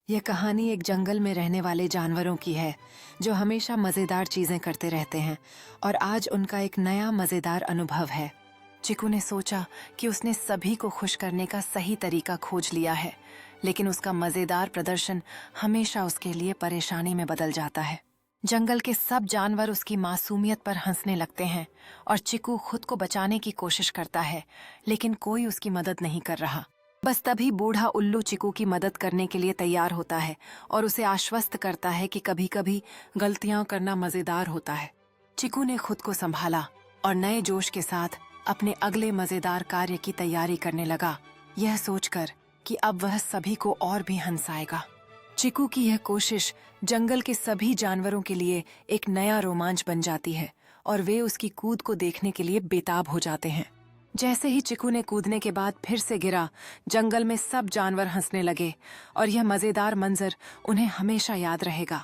यह कहानी एक जंगल में रहने वाले जानवरों की है जो हमेशा मजेदार चीजें करते रहते हैं और आज उनका एक नया मजेदार अनुभव है। चिकू ने सोचा कि उसने सभी को खुश करने का सही तरीका खोज लिया है, लेकिन उसका मजेदार प्रदर्शन हमेशा उसके लिए परेशानी में बदल जाता है। जंगल के सब जानवर उसकी मासूमियत पर हंसने लगते हैं और चिकू खुद को बचाने की कोशिश करता है, लेकिन कोई उसकी मदद नहीं कर रहा। बस तभी बूढ़ा उल्लू चिकू की मदद करने के लिए तैयार होता है और उसे आश्वस्त करता है कि कभी कभी गलतियां करना मजेदार होता है। चिकू ने खुद को संभाला और नए जोश के साथ अपने अगले मजेदार कार्य की तैयारी करने लगा, यह सोचकर कि अब वह सभी को और भी हंसाएगा। चिकू की यह कोशिश जंगल के सभी जानवरों के लिए एक नया रोमांच बन जाती है और वे उसकी कूद को देखने के लिए बेताब हो जाते हैं। जैसे ही चिकू ने कूदने के बाद फिर से गिरा, जंगल में सब जानवर हंसने लगे और यह मजेदार मंजर उन्हें हमेशा याद रहेगा।